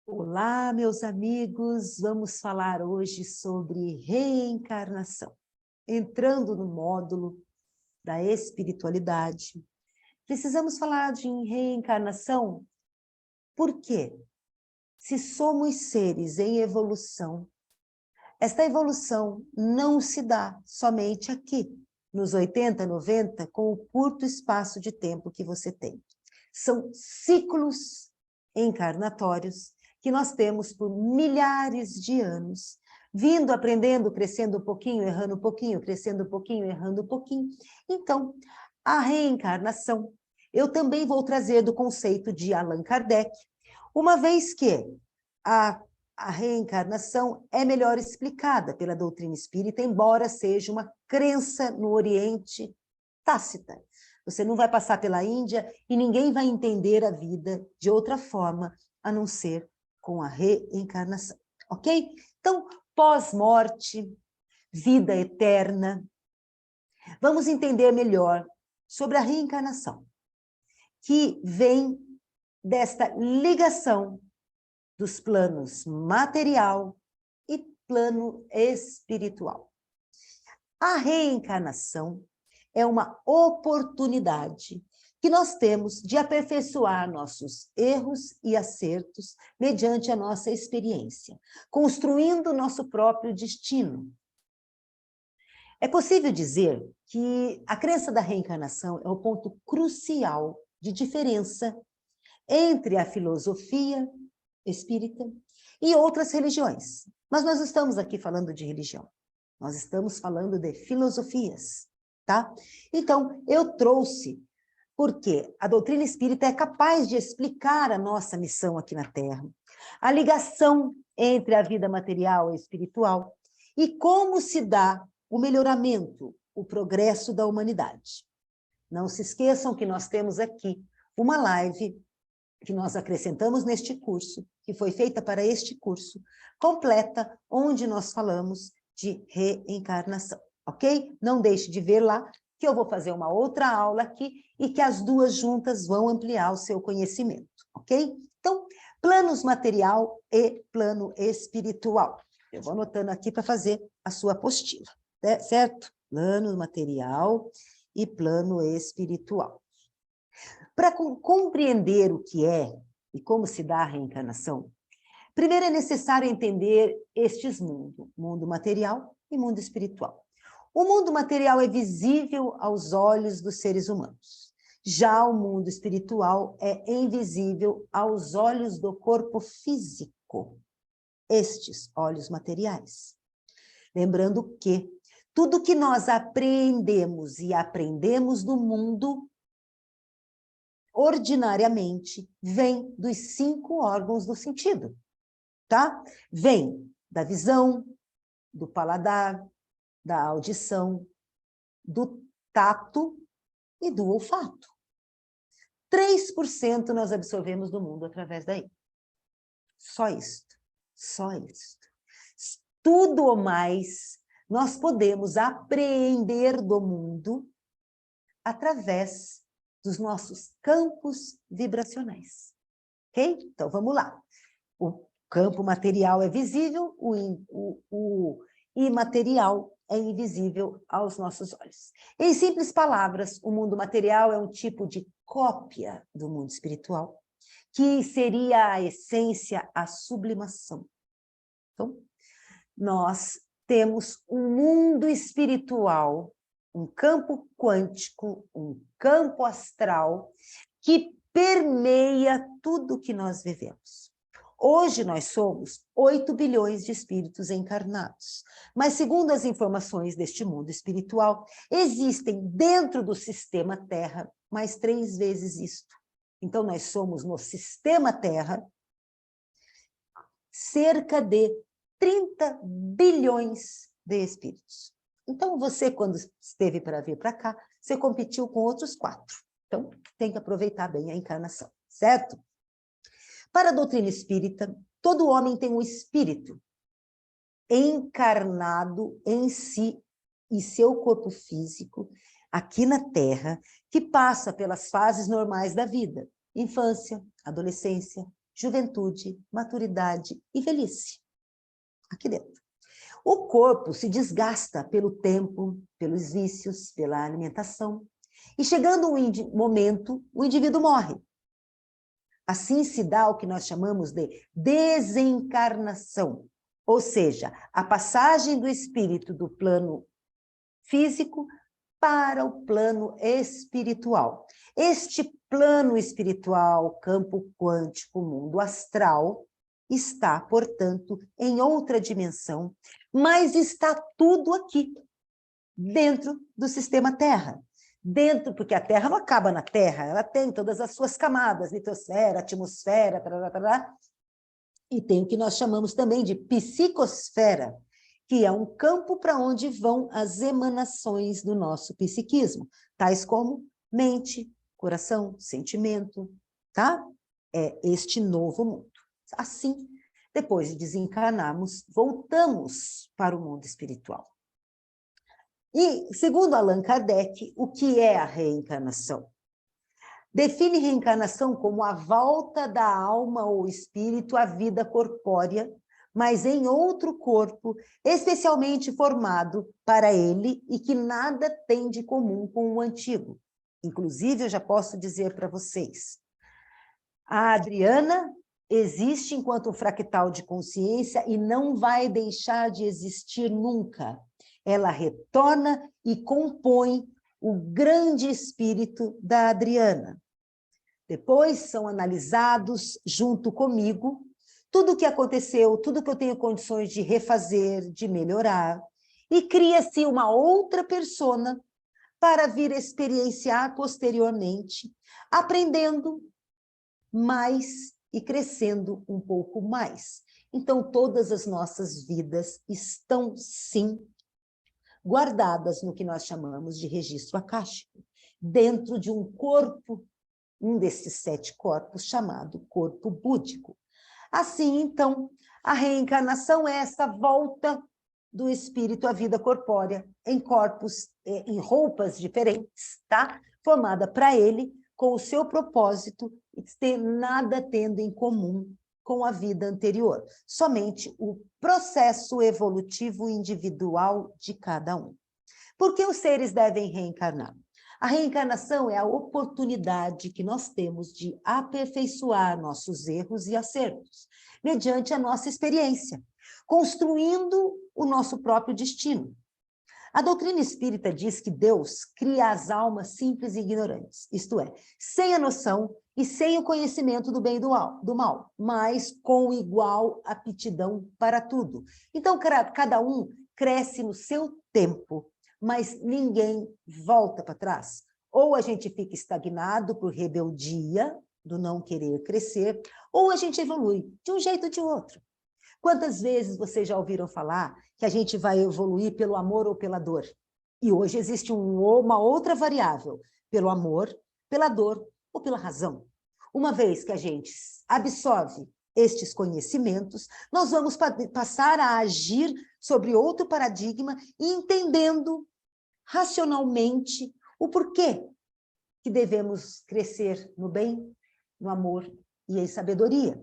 Olá, meus amigos, vamos falar hoje sobre reencarnação. Entrando no módulo da espiritualidade, precisamos falar de reencarnação, por quê? Se somos seres em evolução, esta evolução não se dá somente aqui, nos 80, 90, com o curto espaço de tempo que você tem. São ciclos encarnatórios que nós temos por milhares de anos, vindo, aprendendo, crescendo um pouquinho, errando um pouquinho, crescendo um pouquinho, errando um pouquinho. Então, a reencarnação, eu também vou trazer do conceito de Allan Kardec, uma vez que a reencarnação é melhor explicada pela doutrina espírita, embora seja uma crença no Oriente tácita. Você não vai passar pela Índia e ninguém vai entender a vida de outra forma, a não ser com a reencarnação, ok? Então, pós-morte, vida eterna, vamos entender melhor sobre a reencarnação, que vem desta ligação dos planos material e plano espiritual. A reencarnação é uma oportunidade que nós temos de aperfeiçoar nossos erros e acertos mediante a nossa experiência, construindo nosso próprio destino. É possível dizer que a crença da reencarnação é o ponto crucial de diferença entre a filosofia espírita e outras religiões. Mas nós não estamos aqui falando de religião, nós estamos falando de filosofias, tá? Então, eu trouxe porque a doutrina espírita é capaz de explicar a nossa missão aqui na Terra, a ligação entre a vida material e espiritual e como se dá o melhoramento, o progresso da humanidade. Não se esqueçam que nós temos aqui uma live que nós acrescentamos neste curso, que foi feita para este curso, completa, onde nós falamos de reencarnação, ok? Não deixe de ver lá, que eu vou fazer uma outra aula aqui, e que as duas juntas vão ampliar o seu conhecimento, ok? Então, planos material e plano espiritual. Eu vou anotando aqui para fazer a sua apostila, certo? Plano material e plano espiritual. Para compreender o que é e como se dá a reencarnação, primeiro é necessário entender estes mundos, mundo material e mundo espiritual. O mundo material é visível aos olhos dos seres humanos. Já o mundo espiritual é invisível aos olhos do corpo físico, estes olhos materiais. Lembrando que tudo que nós apreendemos e aprendemos do mundo ordinariamente, vem dos 5 órgãos do sentido, tá? Vem da visão, do paladar, da audição, do tato e do olfato. 3% nós absorvemos do mundo através daí. Só isto, só isto. Tudo ou mais nós podemos apreender do mundo através dos nossos campos vibracionais, ok? Então, vamos lá. O campo material é visível, o imaterial é invisível aos nossos olhos. Em simples palavras, o mundo material é um tipo de cópia do mundo espiritual, que seria a essência, a sublimação. Então, nós temos um mundo espiritual, um campo quântico, um campo astral, que permeia tudo que nós vivemos. Hoje nós somos 8 bilhões de espíritos encarnados, mas segundo as informações deste mundo espiritual, existem dentro do sistema Terra mais 3 vezes isto. Então nós somos no sistema Terra cerca de 30 bilhões de espíritos. Então, você, quando esteve para vir para cá, você competiu com outros 4. Então, tem que aproveitar bem a encarnação, certo? Para a doutrina espírita, todo homem tem um espírito encarnado em si e seu corpo físico, aqui na Terra, que passa pelas fases normais da vida. Infância, adolescência, juventude, maturidade e velhice. Aqui dentro. O corpo se desgasta pelo tempo, pelos vícios, pela alimentação. E chegando um momento, o indivíduo morre. Assim se dá o que nós chamamos de desencarnação, ou seja, a passagem do espírito do plano físico para o plano espiritual. Este plano espiritual, campo quântico, mundo astral, está, portanto, em outra dimensão, mas está tudo aqui, dentro do sistema Terra. Dentro, porque a Terra não acaba na Terra, ela tem todas as suas camadas, litosfera, atmosfera, e tem o que nós chamamos também de psicosfera, que é um campo para onde vão as emanações do nosso psiquismo, tais como mente, coração, sentimento, tá? É este novo mundo. Assim, depois de desencarnarmos, voltamos para o mundo espiritual. E, segundo Allan Kardec, o que é a reencarnação? Define reencarnação como a volta da alma ou espírito à vida corpórea, mas em outro corpo, especialmente formado para ele e que nada tem de comum com o antigo. Inclusive, eu já posso dizer para vocês, a Adriana existe enquanto um fractal de consciência e não vai deixar de existir nunca. Ela retorna e compõe o grande espírito da Adriana. Depois são analisados, junto comigo, tudo o que aconteceu, tudo que eu tenho condições de refazer, de melhorar, e cria-se uma outra persona para vir experienciar posteriormente, aprendendo mais e crescendo um pouco mais. Então, todas as nossas vidas estão, sim, guardadas no que nós chamamos de registro akáshico, dentro de um corpo, um desses 7 corpos, chamado corpo búdico. Assim, então, a reencarnação é essa volta do espírito à vida corpórea, em corpos, em roupas diferentes, tá? Formada para ele, com o seu propósito, nada tendo em comum com a vida anterior, somente o processo evolutivo individual de cada um. Por que os seres devem reencarnar? A reencarnação é a oportunidade que nós temos de aperfeiçoar nossos erros e acertos, mediante a nossa experiência, construindo o nosso próprio destino. A doutrina espírita diz que Deus cria as almas simples e ignorantes, isto é, sem a noção e sem o conhecimento do bem e do mal, mas com igual aptidão para tudo. Então, cada um cresce no seu tempo, mas ninguém volta para trás. Ou a gente fica estagnado por rebeldia, do não querer crescer, ou a gente evolui de um jeito ou de outro. Quantas vezes vocês já ouviram falar que a gente vai evoluir pelo amor ou pela dor? E hoje existe uma outra variável, pelo amor, pela dor ou pela razão. Uma vez que a gente absorve estes conhecimentos, nós vamos passar a agir sobre outro paradigma e entendendo racionalmente o porquê que devemos crescer no bem, no amor e em sabedoria.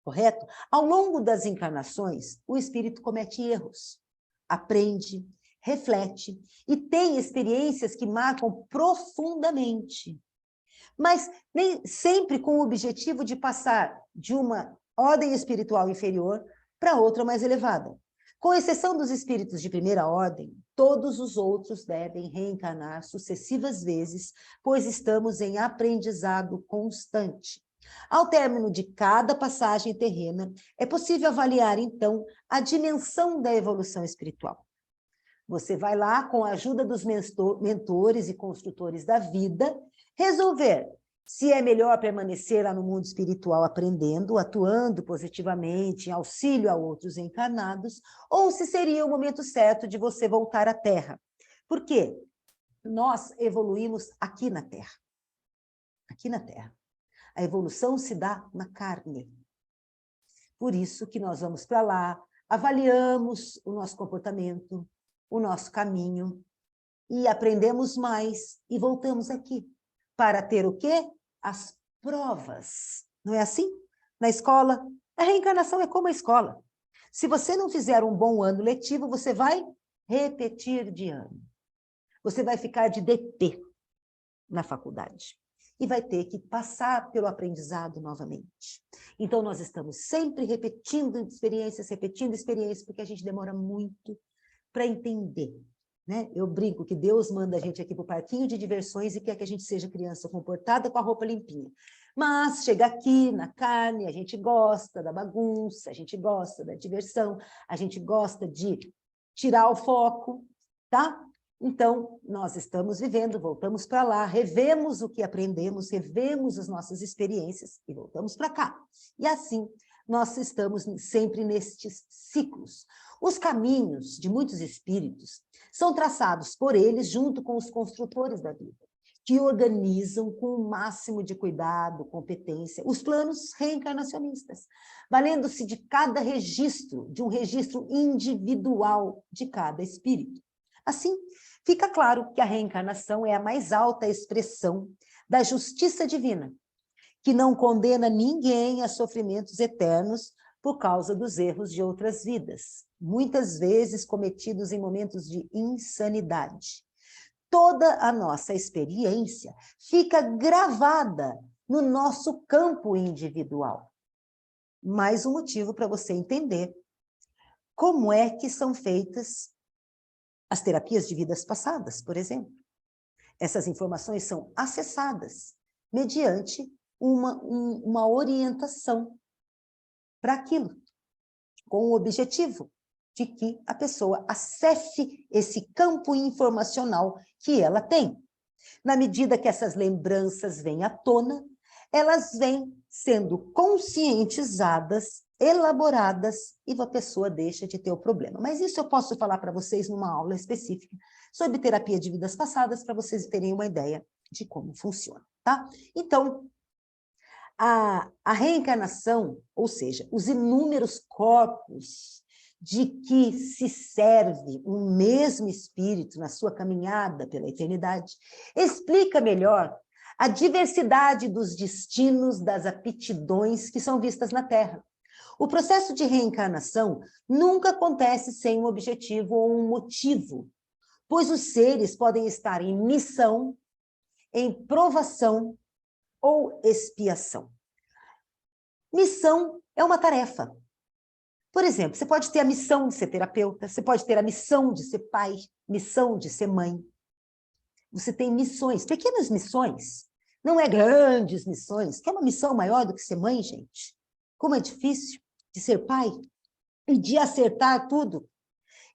Correto? Ao longo das encarnações, o espírito comete erros, aprende, reflete e tem experiências que marcam profundamente. Mas nem sempre com o objetivo de passar de uma ordem espiritual inferior para outra mais elevada. Com exceção dos espíritos de primeira ordem, todos os outros devem reencarnar sucessivas vezes, pois estamos em aprendizado constante. Ao término de cada passagem terrena, é possível avaliar, então, a dimensão da evolução espiritual. Você vai lá, com a ajuda dos mentores e construtores da vida, resolver se é melhor permanecer lá no mundo espiritual aprendendo, atuando positivamente, em auxílio a outros encarnados, ou se seria o momento certo de você voltar à Terra. Por quê? Nós evoluímos aqui na Terra. Aqui na Terra. A evolução se dá na carne. Por isso que nós vamos para lá, avaliamos o nosso comportamento, o nosso caminho, e aprendemos mais, e voltamos aqui. Para ter o quê? As provas. Não é assim? na escola. A reencarnação é como a escola. Se você não fizer um bom ano letivo, você vai repetir de ano. Você vai ficar de DP na faculdade. E vai ter que passar pelo aprendizado novamente. Então, nós estamos sempre repetindo experiências, porque a gente demora muito para entender. Né? Eu brinco que Deus manda a gente aqui para o parquinho de diversões e quer que a gente seja criança comportada com a roupa limpinha. Mas chega aqui na carne, a gente gosta da bagunça, a gente gosta da diversão, a gente gosta de tirar o foco, tá? Então, nós estamos vivendo, voltamos para lá, revemos o que aprendemos, revemos as nossas experiências e voltamos para cá. E assim, nós estamos sempre nestes ciclos. Os caminhos de muitos espíritos são traçados por eles junto com os construtores da vida, que organizam com o máximo de cuidado, competência, os planos reencarnacionistas, valendo-se de cada registro, de um registro individual de cada espírito. Assim, fica claro que a reencarnação é a mais alta expressão da justiça divina, que não condena ninguém a sofrimentos eternos por causa dos erros de outras vidas, muitas vezes cometidos em momentos de insanidade. Toda a nossa experiência fica gravada no nosso campo individual. Mais um motivo para você entender como é que são feitas as terapias de vidas passadas, por exemplo. Essas informações são acessadas mediante uma orientação para aquilo, com o objetivo de que a pessoa acesse esse campo informacional que ela tem. Na medida que essas lembranças vêm à tona, elas vêm sendo conscientizadas, elaboradas, e a pessoa deixa de ter o problema. Mas isso eu posso falar para vocês numa aula específica sobre terapia de vidas passadas, para vocês terem uma ideia de como funciona, tá? Então, a reencarnação, ou seja, os inúmeros corpos de que se serve um mesmo espírito na sua caminhada pela eternidade, explica melhor a diversidade dos destinos, das aptidões que são vistas na Terra. O processo de reencarnação nunca acontece sem um objetivo ou um motivo, pois os seres podem estar em missão, em provação ou expiação. Missão é uma tarefa. Por exemplo, você pode ter a missão de ser terapeuta, você pode ter a missão de ser pai, missão de ser mãe. Você tem missões, pequenas missões, não é grandes missões, que é uma missão maior do que ser mãe, gente. Como é difícil de ser pai e de acertar tudo.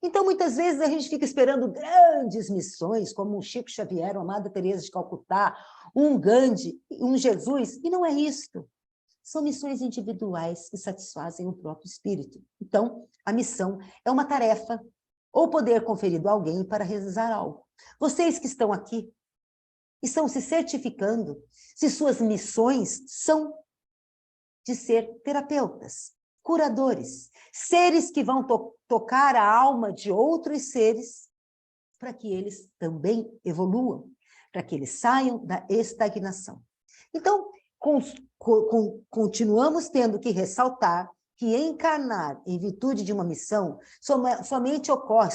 Então, muitas vezes, a gente fica esperando grandes missões, como um Chico Xavier, uma Amada Teresa de Calcutá, um Gandhi, um Jesus, e não é isso. São missões individuais que satisfazem o próprio espírito. Então, a missão é uma tarefa ou poder conferido a alguém para realizar algo. Vocês que estão aqui estão se certificando se suas missões são de ser terapeutas, curadores, seres que vão tocar a alma de outros seres para que eles também evoluam, para que eles saiam da estagnação. Então, continuamos tendo que ressaltar que encarnar em virtude de uma missão somente ocorre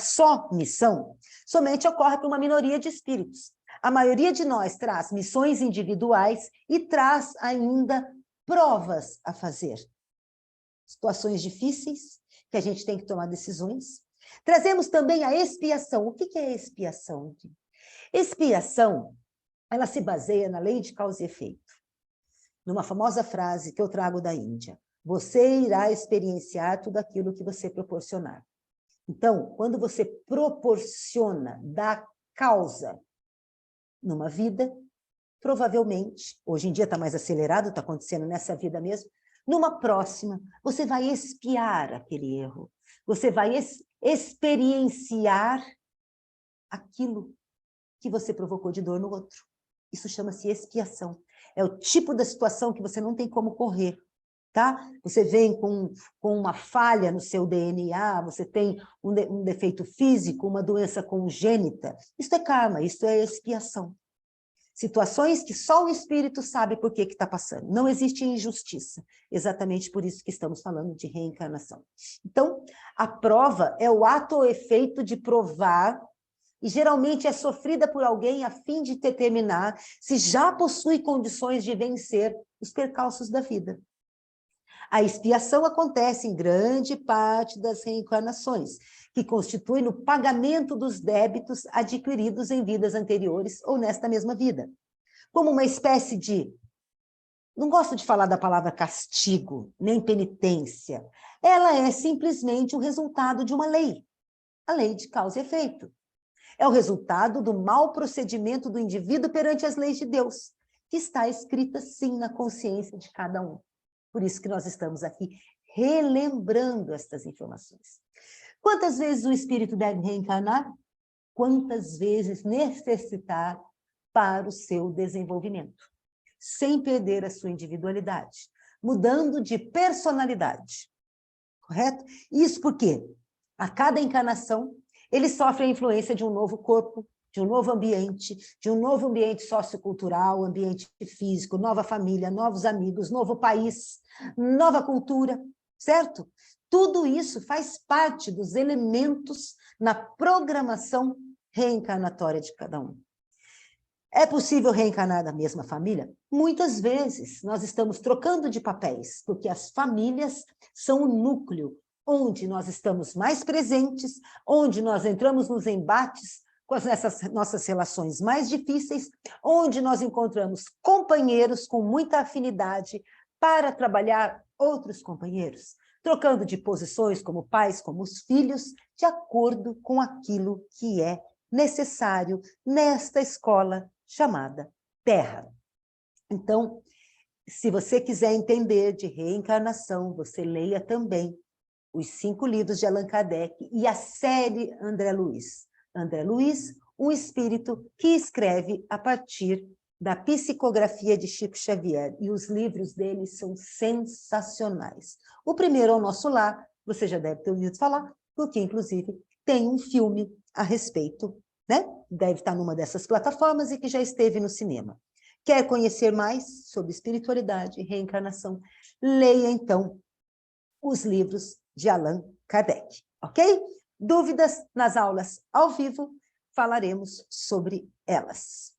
para uma minoria de espíritos. A maioria de nós traz missões individuais e traz ainda provas a fazer. Situações difíceis, que a gente tem que tomar decisões. Trazemos também a expiação. O que é expiação? Expiação, ela se baseia na lei de causa e efeito. Numa famosa frase que eu trago da Índia: você irá experienciar tudo aquilo que você proporcionar. Então, quando você proporciona, dá causa numa vida, provavelmente, hoje em dia está mais acelerado, está acontecendo nessa vida mesmo, numa próxima, você vai expiar aquele erro, você vai experienciar aquilo que você provocou de dor no outro. Isso chama-se expiação. É o tipo da situação que você não tem como correr, tá? Você vem com uma falha no seu DNA, você tem um defeito físico, uma doença congênita. Isso é karma, isso é expiação. Situações que só o espírito sabe por que está passando. Não existe injustiça. Exatamente por isso que estamos falando de reencarnação. Então, a prova é o ato ou efeito de provar, e geralmente é sofrida por alguém a fim de determinar se já possui condições de vencer os percalços da vida. A expiação acontece em grande parte das reencarnações, que constitui no pagamento dos débitos adquiridos em vidas anteriores ou nesta mesma vida. Como uma espécie de... Não gosto de falar da palavra castigo, nem penitência. Ela é simplesmente o resultado de uma lei, a lei de causa e efeito. É o resultado do mau procedimento do indivíduo perante as leis de Deus, que está escrita, sim, na consciência de cada um. Por isso que nós estamos aqui relembrando estas informações. Quantas vezes o espírito deve reencarnar? Quantas vezes necessitar para o seu desenvolvimento, sem perder a sua individualidade, mudando de personalidade. Correto? Isso porque a cada encarnação ele sofre a influência de um novo corpo, de um novo ambiente sociocultural, ambiente físico, nova família, novos amigos, novo país, nova cultura, certo? Tudo isso faz parte dos elementos na programação reencarnatória de cada um. É possível reencarnar na mesma família? Muitas vezes nós estamos trocando de papéis, porque as famílias são o núcleo onde nós estamos mais presentes, onde nós entramos nos embates com essas nossas relações mais difíceis, onde nós encontramos companheiros com muita afinidade para trabalhar outros companheiros, trocando de posições como pais, como os filhos, de acordo com aquilo que é necessário nesta escola chamada Terra. Então, se você quiser entender de reencarnação, você leia também os 5 livros de Allan Kardec e a série André Luiz. André Luiz, um espírito que escreve a partir da psicografia de Chico Xavier, e os livros dele são sensacionais. O primeiro, Ao Nosso Lar, você já deve ter ouvido falar, porque, inclusive, tem um filme a respeito, né? Deve estar numa dessas plataformas e que já esteve no cinema. Quer conhecer mais sobre espiritualidade e reencarnação? Leia, então, os livros de Allan Kardec, ok? Dúvidas nas aulas ao vivo, falaremos sobre elas.